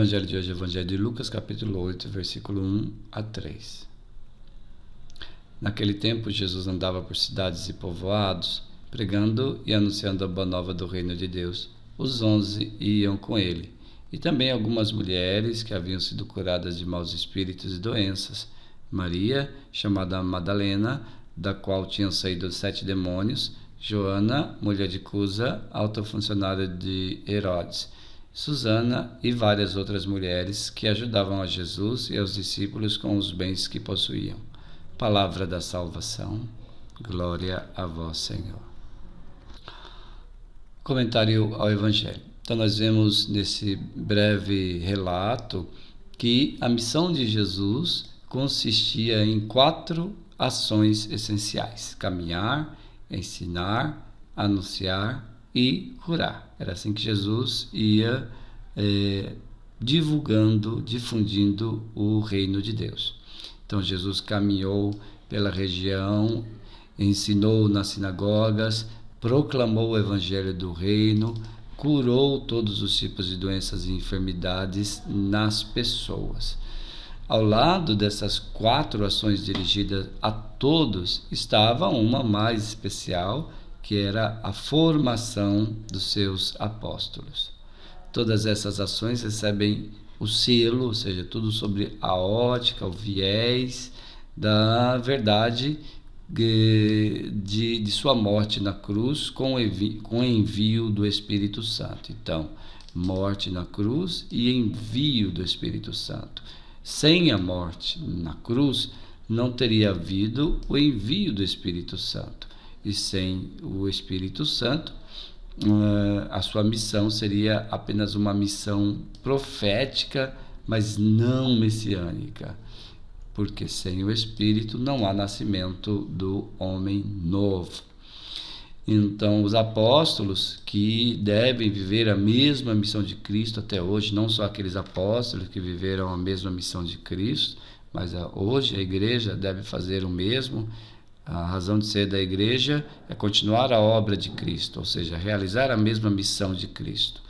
Evangelho de hoje é o Evangelho de Lucas, capítulo 8, versículo 1 a 3. Naquele tempo, Jesus andava por cidades e povoados, pregando e anunciando a boa nova do reino de Deus. Os 11 iam com ele, e também algumas mulheres que haviam sido curadas de maus espíritos e doenças. Maria, chamada Madalena, da qual tinham saído 7 demônios, Joana, mulher de Cusa, alta funcionária de Herodes, Susana e várias outras mulheres que ajudavam a Jesus e aos discípulos com os bens que possuíam. Palavra da salvação. Glória a vós, Senhor. Comentário ao Evangelho. Então nós vemos nesse breve relato que a missão de Jesus consistia em 4 ações essenciais: caminhar, ensinar, anunciar e curar. Era assim que Jesus ia difundindo o reino de Deus. Então Jesus caminhou pela região, ensinou nas sinagogas, proclamou o evangelho do reino, curou todos os tipos de doenças e enfermidades nas pessoas. Ao lado dessas 4 ações dirigidas a todos, estava uma mais especial, que era a formação dos seus apóstolos. Todas essas ações recebem o selo, ou seja, tudo sobre a ótica, o viés da verdade de sua morte na cruz com o envio do Espírito Santo. Então, morte na cruz e envio do Espírito Santo. Sem a morte na cruz, não teria havido o envio do Espírito Santo. E sem o Espírito Santo, a sua missão seria apenas uma missão profética, mas não messiânica. Porque sem o Espírito não há nascimento do homem novo. Então, os apóstolos que devem viver a mesma missão de Cristo até hoje, não só aqueles apóstolos que viveram a mesma missão de Cristo, mas hoje a igreja deve fazer o mesmo. A razão de ser da igreja é continuar a obra de Cristo, ou seja, realizar a mesma missão de Cristo.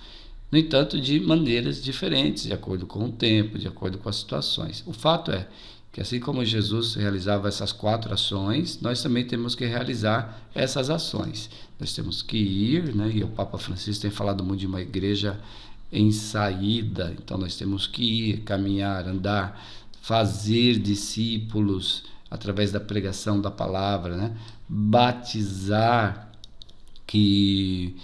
No entanto, de maneiras diferentes, de acordo com o tempo, de acordo com as situações. O fato é que assim como Jesus realizava essas 4 ações, nós também temos que realizar essas ações. Nós temos que ir, né? E o Papa Francisco tem falado muito de uma igreja em saída. Então nós temos que ir, caminhar, andar, fazer discípulos através da pregação da palavra, né? Batizar, que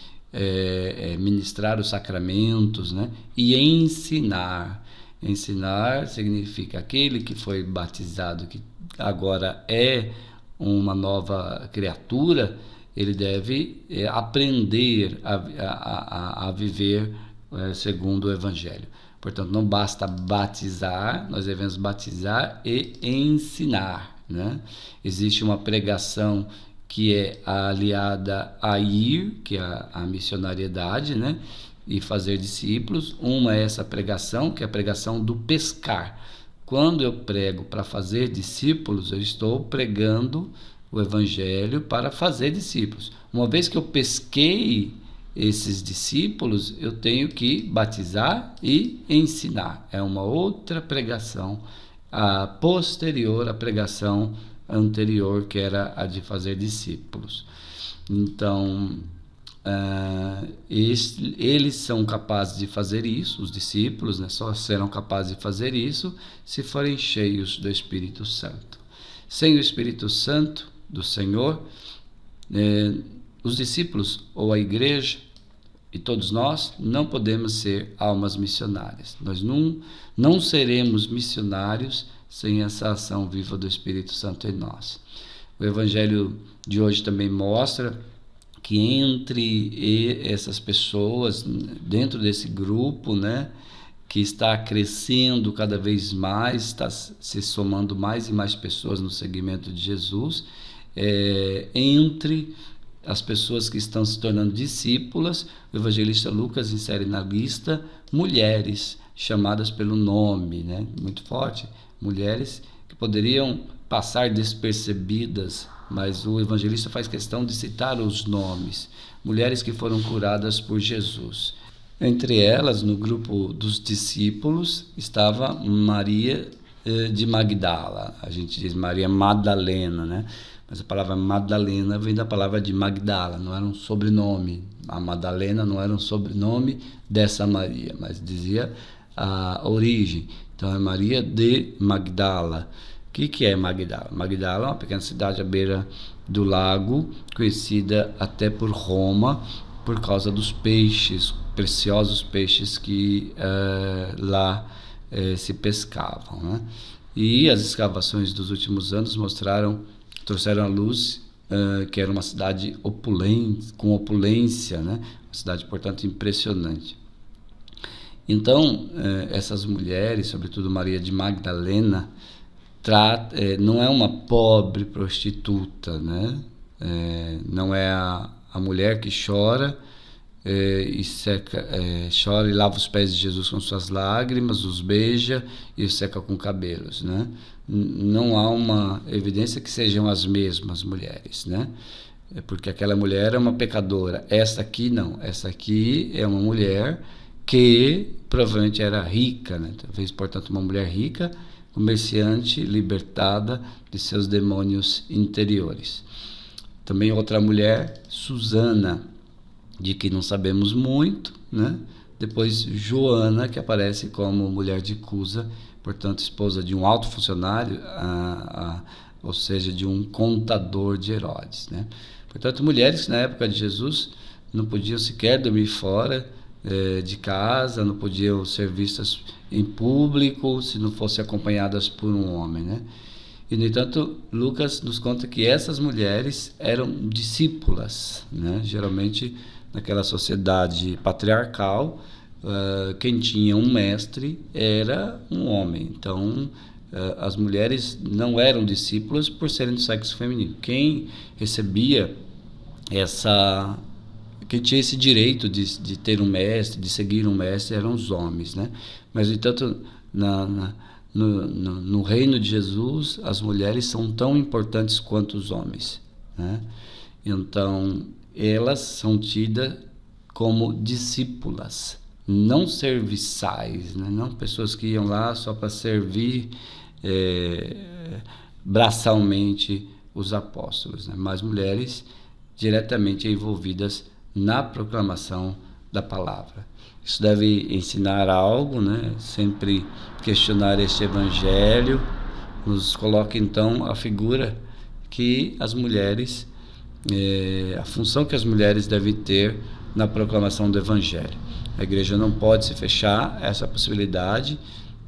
ministrar os sacramentos, né? E ensinar. Ensinar significa aquele que foi batizado, que agora é uma nova criatura, ele deve aprender a viver segundo o Evangelho. Portanto, não basta batizar, nós devemos batizar e ensinar, né? Existe uma pregação que é aliada a ir, que é a missionariedade, né? E fazer discípulos. Uma é essa pregação, que é a pregação do pescar. Quando eu prego para fazer discípulos, eu estou pregando o Evangelho para fazer discípulos. Uma vez que eu pesquei esses discípulos, eu tenho que batizar e ensinar. É uma outra pregação, a posterior à pregação anterior, que era a de fazer discípulos. Então, eles são capazes de fazer isso, os discípulos, né, só serão capazes de fazer isso se forem cheios do Espírito Santo. Sem o Espírito Santo do Senhor, os discípulos ou a igreja e todos nós não podemos ser almas missionárias. Nós não seremos missionários sem essa ação viva do Espírito Santo em nós. O Evangelho de hoje também mostra que entre essas pessoas, dentro desse grupo, né, que está crescendo cada vez mais, está se somando mais e mais pessoas no seguimento de Jesus, entre as pessoas que estão se tornando discípulas, o evangelista Lucas insere na lista mulheres chamadas pelo nome, né, muito forte, mulheres que poderiam passar despercebidas, mas o evangelista faz questão de citar os nomes, mulheres que foram curadas por Jesus. Entre elas, no grupo dos discípulos, estava Maria de Magdala. A gente diz Maria Madalena, né? Mas a palavra Madalena vem da palavra de Magdala, não era um sobrenome. A Madalena não era um sobrenome dessa Maria, mas dizia a origem. Então é Maria de Magdala. O que é Magdala? Magdala é uma pequena cidade à beira do lago, conhecida até por Roma, por causa dos peixes, preciosos peixes que lá se pescavam, né? E as escavações dos últimos anos trouxeram à luz que era uma cidade opulente, com opulência, né? Uma cidade, portanto, impressionante. Então, essas mulheres, sobretudo Maria de Magdalena, não é uma pobre prostituta, né? Não é a mulher que chora chora e lava os pés de Jesus com suas lágrimas, os beija e os seca com cabelos, né? Não há uma evidência que sejam as mesmas mulheres, né? Porque aquela mulher é uma pecadora. Essa aqui não. Essa aqui é uma mulher que provavelmente era rica, né? Talvez, portanto, uma mulher rica, comerciante, libertada de seus demônios interiores. Também outra mulher, Susana, de que não sabemos muito, né? Depois Joana, que aparece como mulher de Cusa, portanto esposa de um alto funcionário, ou seja, de um contador de Herodes, né? Portanto, mulheres que na época de Jesus não podiam sequer dormir fora de casa, não podiam ser vistas em público se não fossem acompanhadas por um homem, né? E, no entanto, Lucas nos conta que essas mulheres eram discípulas, né? Geralmente, naquela sociedade patriarcal, quem tinha um mestre era um homem. Então, as mulheres não eram discípulas por serem do sexo feminino. Quem recebia quem tinha esse direito de ter um mestre, de seguir um mestre, eram os homens, né? Mas, no entanto, no reino de Jesus, as mulheres são tão importantes quanto os homens, né? Então, elas são tidas como discípulas, não serviçais, né? Não pessoas que iam lá só para servir braçalmente os apóstolos, né? Mas mulheres diretamente envolvidas na proclamação da palavra. Isso deve ensinar algo, né? Sempre questionar este evangelho nos coloca então a figura que as mulheres, a função que as mulheres devem ter na proclamação do evangelho. A igreja não pode se fechar a essa possibilidade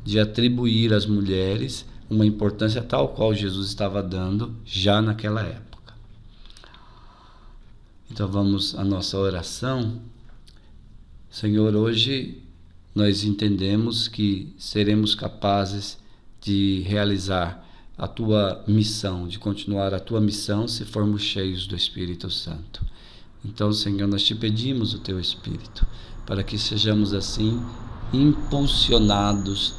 de atribuir às mulheres uma importância tal qual Jesus estava dando já naquela época. Então vamos à nossa oração. Senhor, hoje nós entendemos que seremos capazes de realizar a tua missão, de continuar a tua missão se formos cheios do Espírito Santo. Então, Senhor, nós te pedimos o teu Espírito, para que sejamos assim impulsionados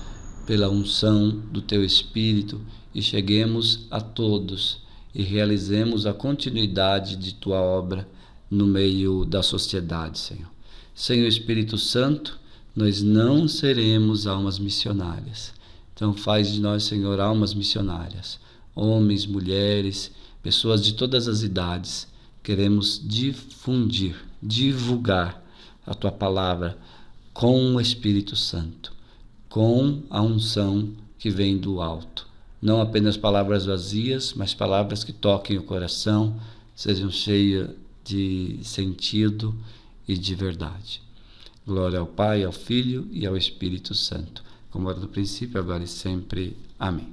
pela unção do teu Espírito e cheguemos a todos e realizemos a continuidade de tua obra no meio da sociedade, Senhor. Sem o Espírito Santo, nós não seremos almas missionárias. Então faz de nós, Senhor, almas missionárias, homens, mulheres, pessoas de todas as idades. Queremos difundir, divulgar a tua palavra com o Espírito Santo, com a unção que vem do alto. Não apenas palavras vazias, mas palavras que toquem o coração, sejam cheias de sentido e de verdade. Glória ao Pai, ao Filho e ao Espírito Santo, como era no princípio, agora e sempre. Amém.